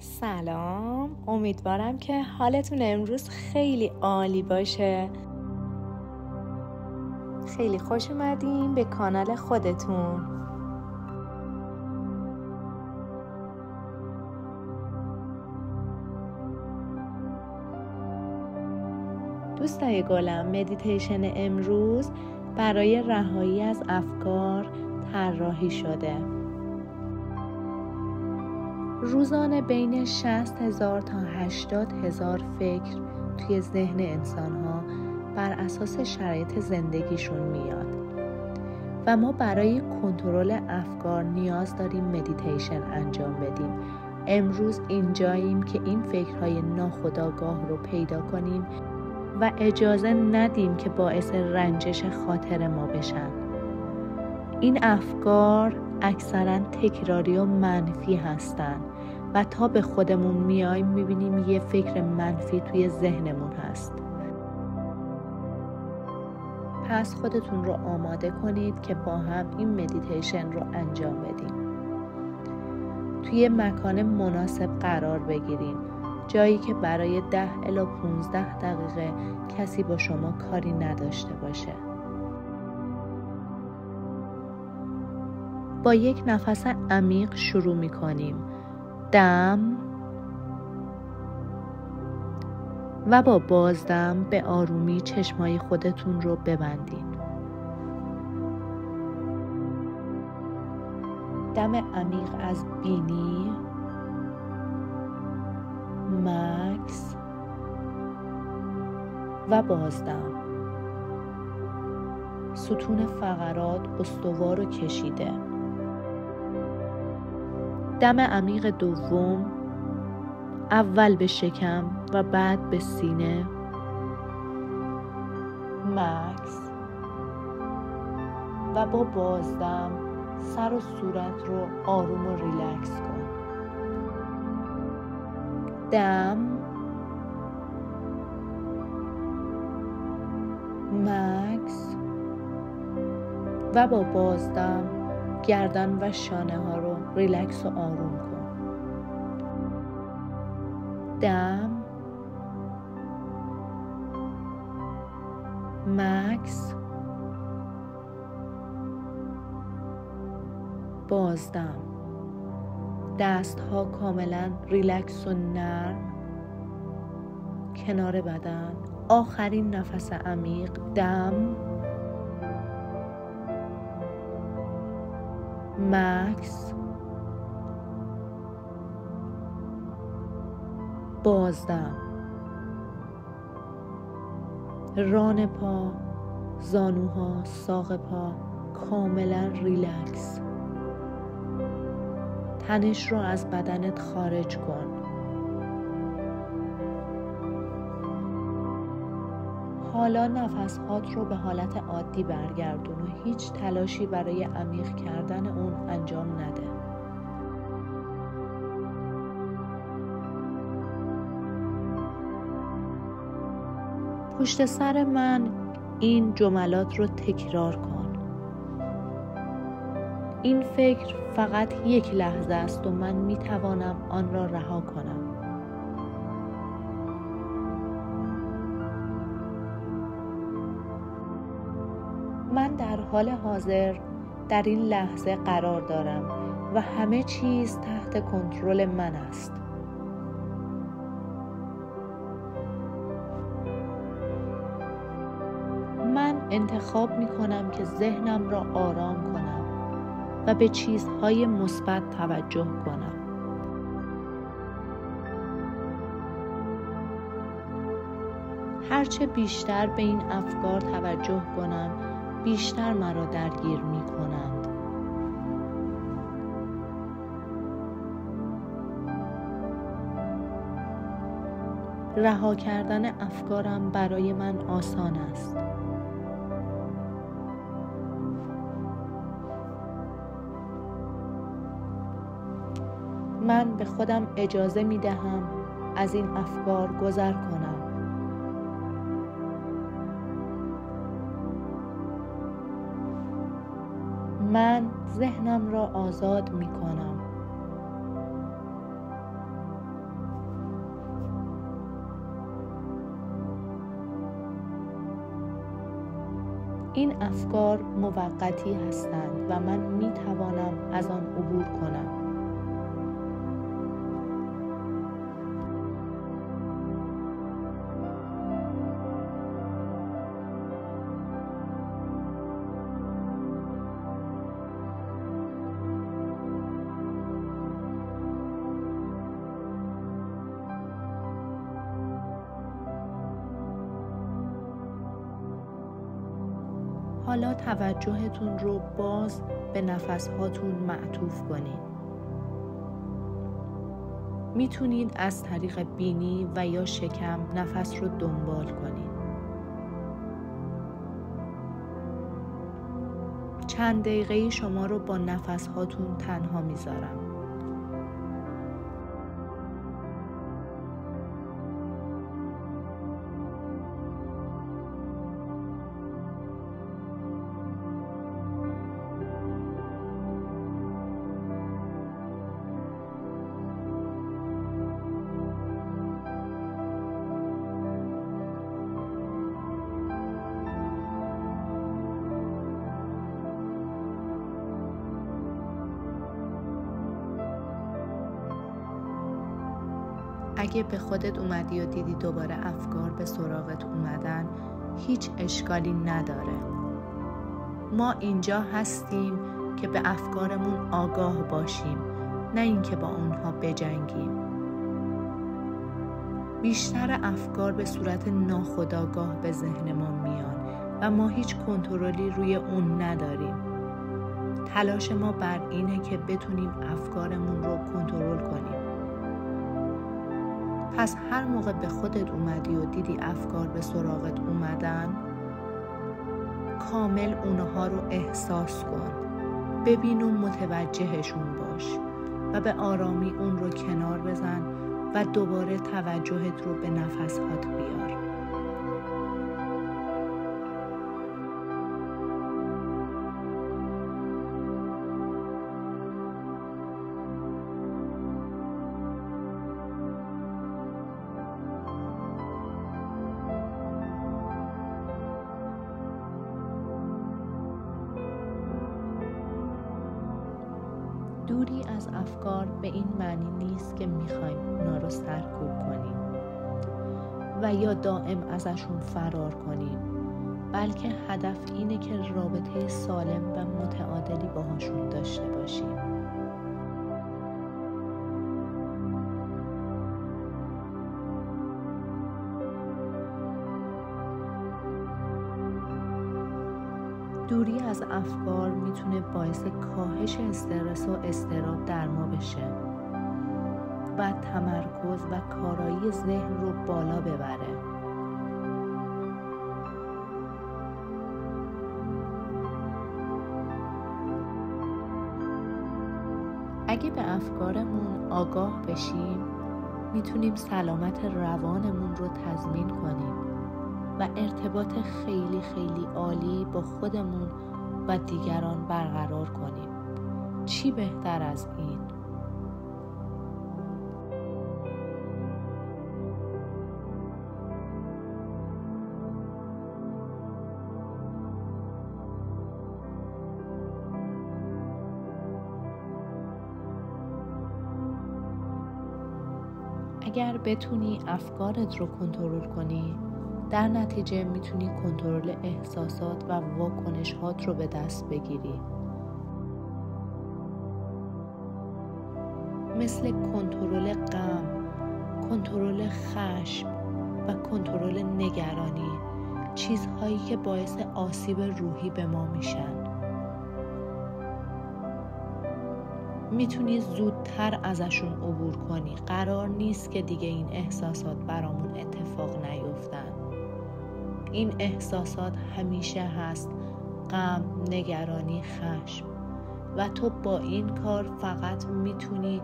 سلام، امیدوارم که حالتون امروز خیلی عالی باشه. خیلی خوش اومدین به کانال خودتون. دوستای گلم، مدیتیشن امروز برای رهایی از افکار طراحی شده. روزانه بین 60,000 تا 80,000 فکر توی ذهن انسان‌ها بر اساس شرایط زندگیشون میاد و ما برای کنترل افکار نیاز داریم مدیتیشن انجام بدیم. امروز اینجاییم که این فکرهای ناخودآگاه رو پیدا کنیم و اجازه ندیم که باعث رنجش خاطر ما بشن. این افکار اکثراً تکراری و منفی هستن و تا به خودمون میایم میبینیم یه فکر منفی توی ذهنمون هست. پس خودتون رو آماده کنید که با هم این مدیتیشن رو انجام بدیم. توی مکان مناسب قرار بگیرین، جایی که برای 10 الی 15 دقیقه کسی با شما کاری نداشته باشه. با یک نفس عمیق شروع می‌کنیم. دم و با بازدم به آرومی چشمای خودتون رو ببندین. دم عمیق از بینی، مکس و بازدم. ستون فقرات استوار و کشیده. دم عمیق دوم، اول به شکم و بعد به سینه، مکس و با بازدم سر و صورت رو آروم و ریلکس کن. دم، مکس و با بازدم گردن و شانه ها رو ریلکس و آروم کن. دم، مکس، بازدم. دست ها کاملا ریلکس و نرم کنار بدن. آخرین نفس عمیق. دم، مکس، بازدم. ران پا، زانوها، ساق پا کاملا ریلکس. تنش رو از بدنت خارج کن. حالا نفس‌هات رو به حالت عادی برگردون و هیچ تلاشی برای عمیق کردن اون انجام نده. پشت سر من این جملات رو تکرار کن. این فکر فقط یک لحظه است و من میتوانم آن را رها کنم. من در حال حاضر در این لحظه قرار دارم و همه چیز تحت کنترل من است. من انتخاب می کنم که ذهنم را آرام کنم و به چیزهای مثبت توجه کنم. هرچه بیشتر به این افکار توجه کنم، بیشتر مرا درگیر می کنند. رها کردن افکارم برای من آسان است. من به خودم اجازه می دهم از این افکار گذر کنم. من ذهنم را آزاد می کنم. این افکار موقتی هستند و من می توانم از آن عبور کنم. حالا توجهتون رو باز به نفس‌هاتون معطوف کنید. میتونید از طریق بینی و یا شکم نفس رو دنبال کنید. چند دقیقه‌ای شما رو با نفس‌هاتون تنها میذارم. اگه به خودت اومدی و دیدی دوباره افکار به سراغت اومدن، هیچ اشکالی نداره. ما اینجا هستیم که به افکارمون آگاه باشیم، نه اینکه با اونها بجنگیم. بیشتر افکار به صورت ناخودآگاه به ذهن ما میان و ما هیچ کنترلی روی اون نداریم. تلاش ما بر اینه که بتونیم افکارمون رو کنترل کنیم. پس هر موقع به خودت اومدی و دیدی افکار به سراغت اومدن، کامل اونها رو احساس کن. ببین و متوجهشون باش و به آرامی اون رو کنار بزن و دوباره توجهت رو به نفس‌هات بیار. دوری از افکار به این معنی نیست که میخوایم اونا رو سرکوب کنیم و یا دائم ازشون فرار کنیم، بلکه هدف اینه که رابطه سالم و متعادلی باهاشون داشته باشیم. دوری از افکار میتونه باعث کاهش استرس و اضطراب در ما بشه و تمرکز و کارایی ذهن رو بالا ببره. اگه به افکارمون آگاه بشیم، میتونیم سلامت روانمون رو تضمین کنیم و ارتباط خیلی خیلی عالی با خودمون و دیگران برقرار کنیم. چی بهتر از این؟ اگر بتونی افکارت رو کنترل کنی، در نتیجه میتونی کنترل احساسات و واکنش‌هات رو به دست بگیری. مثل کنترل غم، کنترل خشم و کنترل نگرانی، چیزهایی که باعث آسیب روحی به ما میشن. میتونی زودتر ازشون عبور کنی. قرار نیست که دیگه این احساسات برامون اتفاق نیفتن. این احساسات همیشه هست: غم، نگرانی، خشم. و تو با این کار فقط میتونی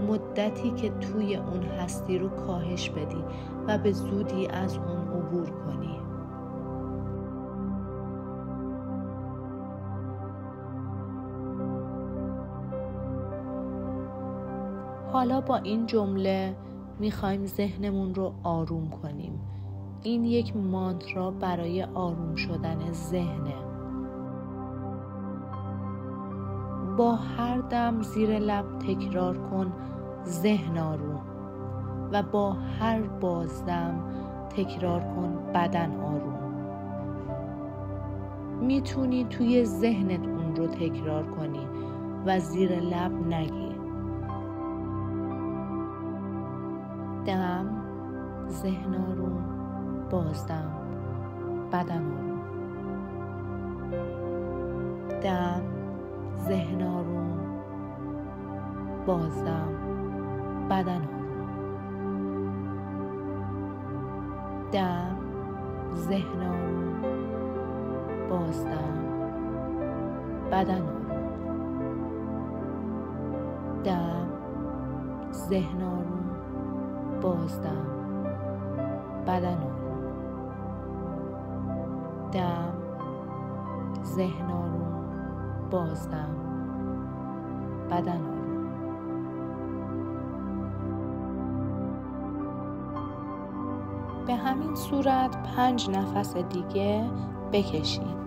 مدتی که توی اون هستی رو کاهش بدی و به زودی از اون عبور کنی. حالا با این جمله میخوایم ذهنمون رو آروم کنیم. این یک مانترا برای آروم شدن ذهنه. با هر دم زیر لب تکرار کن ذهن آروم و با هر بازدم تکرار کن بدن آروم. میتونی توی ذهنت اون رو تکرار کنی و زیر لب نگی. دم، ذهن آروم، بازدم، بدن آروم. دم، ذهن آروم، بازدم، بدن آروم. دم، ذهن آروم، بازدم، بدن آروم. دم، ذهن آروم، بازدم، بدن آروم. دم، ذهن آروم، بازدم، بدن آروم. به همین صورت 5 نفس دیگه بکشین.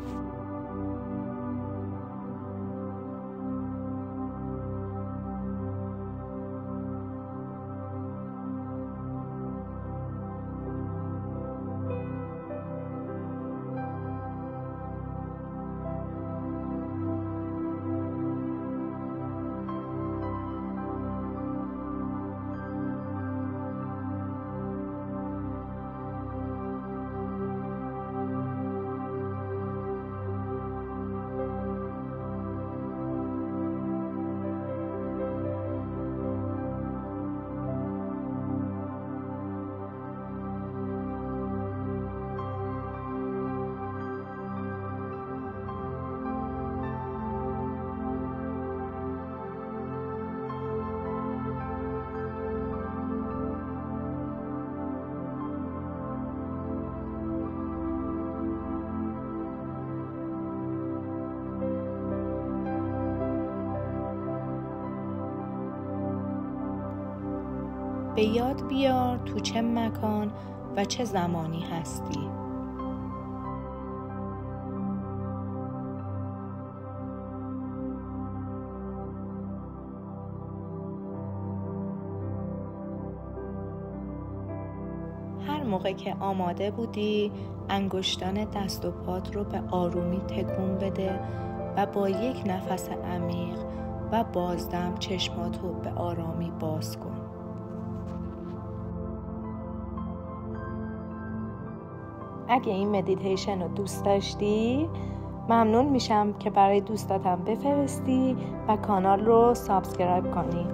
به یاد بیار تو چه مکان و چه زمانی هستی. هر موقع که آماده بودی، انگشتان دست و پات رو به آرومی تکون بده و با یک نفس عمیق و بازدم چشماتو به آرامی باز کن. اگه این مدیتیشن رو دوست داشتی، ممنون میشم که برای دوستاتم بفرستی و کانال رو سابسکرایب کنی.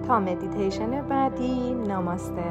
تا مدیتیشن بعدی، ناماسته.